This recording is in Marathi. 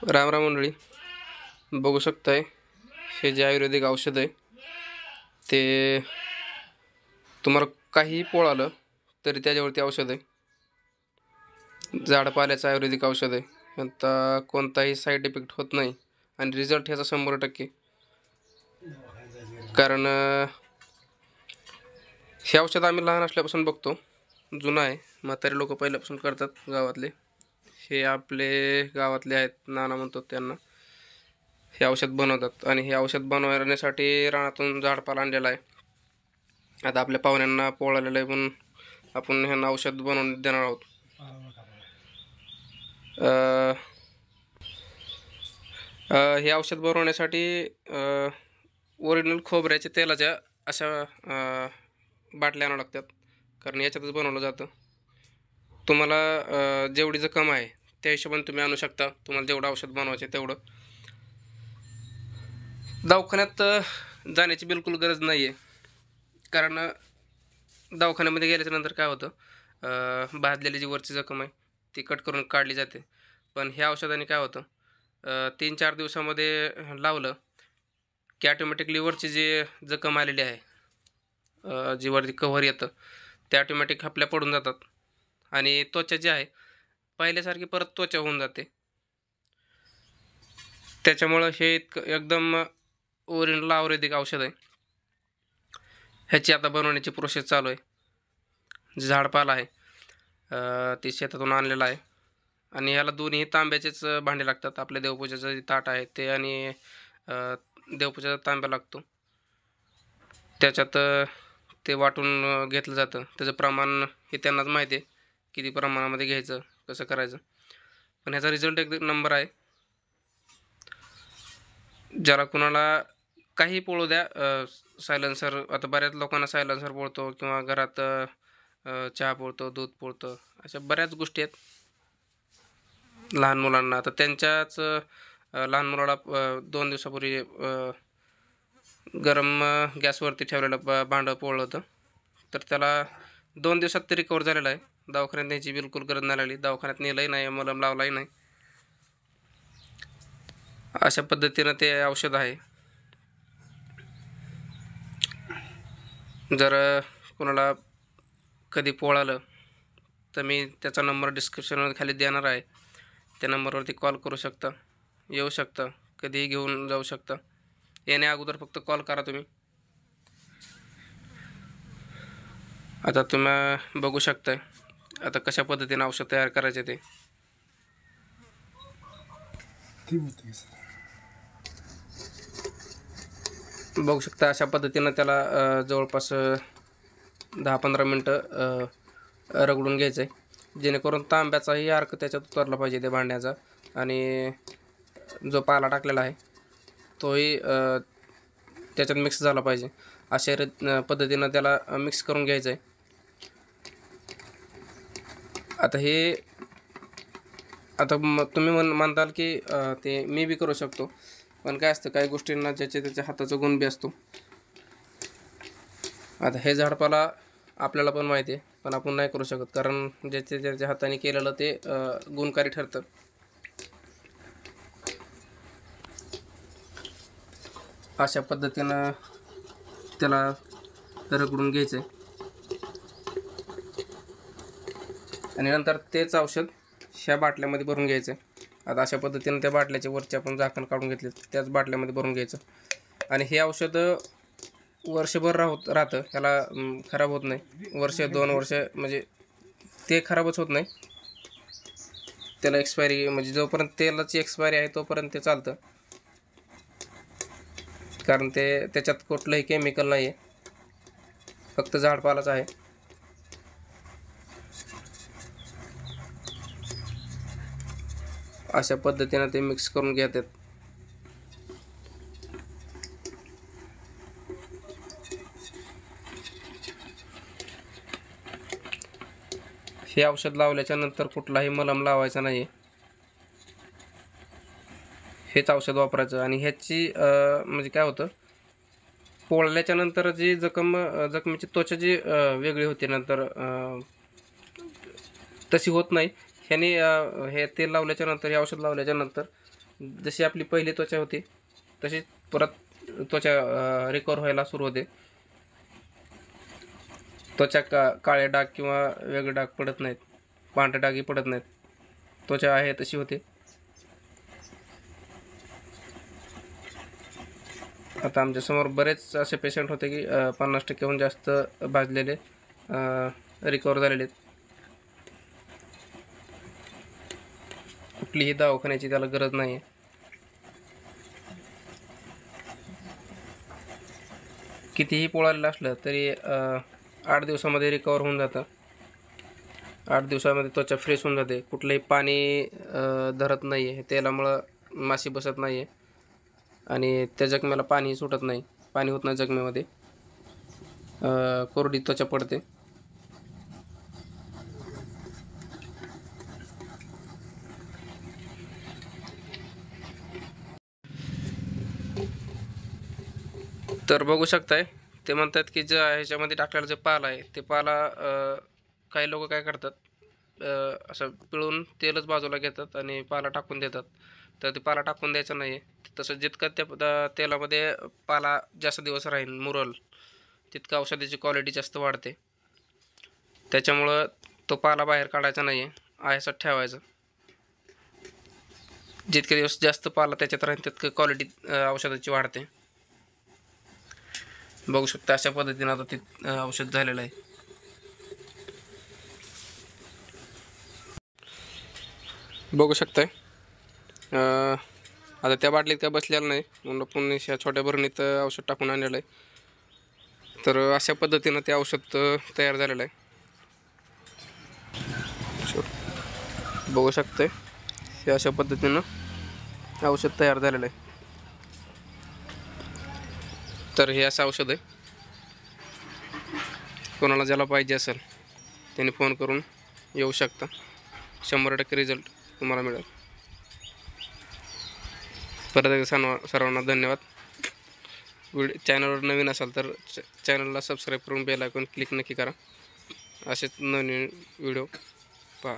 राम राम मंडळी, बघू शकताय हे जे आयुर्वेदिक औषध आहे ते तुम्हाला काहीही पोळ आलं तरी त्याच्यावरती औषध आहे. झाडपाल्याचं आयुर्वेदिक औषध आहे. आता कोणताही साईड इफेक्ट होत नाही आणि रिझल्ट ह्याचा 100%. कारण हे औषध आम्ही लहान असल्यापासून बघतो, जुनं आहे. म्हातारे लोक पहिल्यापासून करतात गावातले. हे आपले गावातले आहेत, नाना म्हणतो त्यांना. हे औषध बनवतात आणि हे औषध बनवण्यासाठी रानातून झाडपाला आणलेला आहे. आता आपल्या पाहुण्यांना पोळालेलं आहे म्हणून आपण ह्यांना औषध बनवून देणार आहोत. हे औषध बनवण्यासाठी ओरिजिनल खोबऱ्याच्या तेलाच्या अशा बाटल्या आणावं लागतात, कारण याच्यातच बनवलं जातं. तुम्हाला जेवढी जखम आहे त्या हिशोबाने तुम्ही आणू शकता. तुम्हाला जेवढं औषध बनवायचं तेवढं. दवाखान्यात जाण्याची बिलकुल गरज नाही आहे, कारण दवाखान्यामध्ये गेल्याच्यानंतर काय होतं, भाजलेली जी वरची जखम आहे ती कट करून काढली जाते. पण ह्या औषधाने काय होतं, 3-4 दिवसामध्ये लावलं की ॲटोमॅटिकली वरची जी जखम आलेली आहे, जी वरती कव्हर येतं ते ॲटोमॅटिक आपल्या पडून जातात आणि त्वचा जी आहे पहिल्यासारखी परत त्वचा होऊन जाते. त्याच्यामुळं हे एकदम ओरिजिनल आयुर्वेदिक औषध आहे. ह्याची आता बनवण्याची प्रोसेस चालू आहे. झाडपाला आहे, ते शेतातून आणलेलं आहे आणि ह्याला दोन्ही तांब्याचेच भांडे लागतात. आपल्या देवपूजेचं जे ताट आहे ते आणि देवपूजेचा तांब्या लागतो. त्याच्यात ते वाटून घेतलं जातं. त्याचं प्रमाण हे त्यांनाच माहिती आहे, किती प्रमाणामध्ये घ्यायचं, कसं करायचं. पण ह्याचा रिझल्ट एकदम नंबर आहे. ज्याला कुणाला काही पोळू द्या, सायलेन्सर, आता बऱ्याच लोकांना सायलेन्सर पोळतो किंवा घरात चहा पोळतो, दूध पोळतं, अशा बऱ्याच गोष्टी आहेत लहान मुलांना. तर त्यांच्याच लहान मुलाला 2 दिवसापूर्वी गरम गॅसवरती ठेवलेलं भांडं पोळलं होतं. तर त्याला 2 दिवसात ते रिकवर झालेलं आहे. दवाखान्यात न्यायची बिलकुल गरज नाही लागली. दवाखान्यात नेलंही नाही, मलम लावलाही नाही. अशा पद्धतीनं ते औषध आहे. जर कोणाला कधी पोळ आलं तर मी त्याचा नंबर डिस्क्रिप्शनमध्ये खाली देणार आहे. त्या नंबरवरती कॉल करू शकता, येऊ शकता, कधीही घेऊन जाऊ शकता. येण्या अगोदर फक्त कॉल करा तुम्ही. आता तुम्ही बघू शकताय आता कशा पद्धतीने औषध तयार करायचे ते. बघू शकता अशा पद्धतीनं त्याला जवळपास 10-15 मिनटं रगडून घ्यायचं आहे, जेणेकरून तांब्याचाही अर्क त्याच्यात उतरला पाहिजे त्या भांड्याचा आणि जो पाला टाकलेला आहे तोही त्याच्यात मिक्स झाला पाहिजे. अशा पद्धतीनं त्याला मिक्स करून घ्यायचं आहे. आता हे तुम्ही म्हणताल की ते मी बी करू शकतो, पण काय असतं काही गोष्टींना ज्याच्या त्याच्या हाताचा गुण बी असतो. आता हे झाडपाला आपल्याला पण माहिती आहे, पण आपण नाही करू शकत, कारण ज्याच्या त्याच्या हाताने केलेलं ते गुणकारी ठरतं. अशा पद्धतीनं त्याला रगडून घ्यायचं आहे आणि नंतर तेच औषध ह्या बाटल्यामध्ये भरून घ्यायचं आहे. आता अशा पद्धतीनं त्या बाटल्याच्या वरचे आपण झाकण काढून घेतले, त्याच बाटल्यामध्ये भरून घ्यायचं आणि हे औषध वर्षभर राहतं. ह्याला खराब होत नाही. 1-2 वर्ष म्हणजे ते खराबच होत नाही. त्याला एक्सपायरी म्हणजे जोपर्यंत तेलाची एक्सपायरी आहे तोपर्यंत ते चालतं, कारण त्याच्यात कुठलंही केमिकल नाही आहे, फक्त झाडपालाच आहे. अशा पद्धतीनं ते मिक्स करून घेतात. हे औषध लावल्याच्या नंतर कुठलाही मलम लावायचा नाही, हेच औषध वापरायचं. आणि ह्याची म्हणजे काय होतं, पोळल्याच्या नंतर जी जखमेची त्वचा जी वेगळी होते नंतर तशी होत नाही. ह्याने हे तेल लावल्याच्या नंतर, हे औषध लावल्याच्या नंतर जशी आपली पहिली त्वचा होती तशीच परत त्वचा रिकवर व्हायला सुरू होते. त्वचा काळे डाग किंवा वेगळे डाग पडत नाहीत, पांढरे डागही पडत नाहीत. त्वचा आहे तशी होते. आता आमच्यासमोर बरेच असे पेशंट होते की 50%हून जास्त भाजलेले रिकवर झालेले आहेत. कुठलीही दवाखान्याची त्याला गरज नाही आहे. कितीही पोळालेलं असलं तरी 8 दिवसामध्ये रिकवर होऊन जातं. 8 दिवसामध्ये त्वचा फ्रेश होऊन जाते. कुठलंही पाणी धरत नाही आहे, तेलामुळं माशी बसत नाही आहे आणि त्या जखमेला पाणीही सुटत नाही, पाणी होत नाही जखमेमध्ये. कोरडी त्वचा पडते. तर बघू शकताय, ते म्हणतात की जे ह्याच्यामध्ये टाकलेला जे पाला आहे ते पाला काही लोक काय करतात, असं पिळून तेलच बाजूला घेतात आणि पाला टाकून देतात. तर ते पाला टाकून द्यायचा नाही आहे. तसं जितकं त्या तेलामध्ये पाला जास्त दिवस राहील मुरल तितकं औषधाची क्वालिटी जास्त वाढते. त्याच्यामुळं तो पाला बाहेर काढायचा नाही आहे, आयसात ठेवायचा. जितके दिवस जास्त पाला त्याच्यात राहील तितकं क्वालिटी औषधाची वाढते. बघू शकता अशा पद्धतीने आता ते औषध झालेलं आहे. बघू शकताय, आता त्या बाटलीत काय बसलेलं नाही म्हणून पुन्हा छोट्या भरणीत औषध टाकून आणलेलं आहे. तर अशा पद्धतीनं ते औषध तयार झालेलं आहे. बघू शकताय, हे अशा पद्धतीनं औषध तयार झालेलं आहे. तर हे असं औषध आहे. कोणाला ज्याला पाहिजे असेल त्यांनी फोन करून येऊ शकता. 100% रिझल्ट तुम्हाला मिळेल. परत एकदा सर्वांना धन्यवाद. चॅनलवर नवीन असाल तर चॅनलला सबस्क्राईब करून बेल आयकॉन क्लिक नक्की करा. असेच नवीन व्हिडिओ पहा.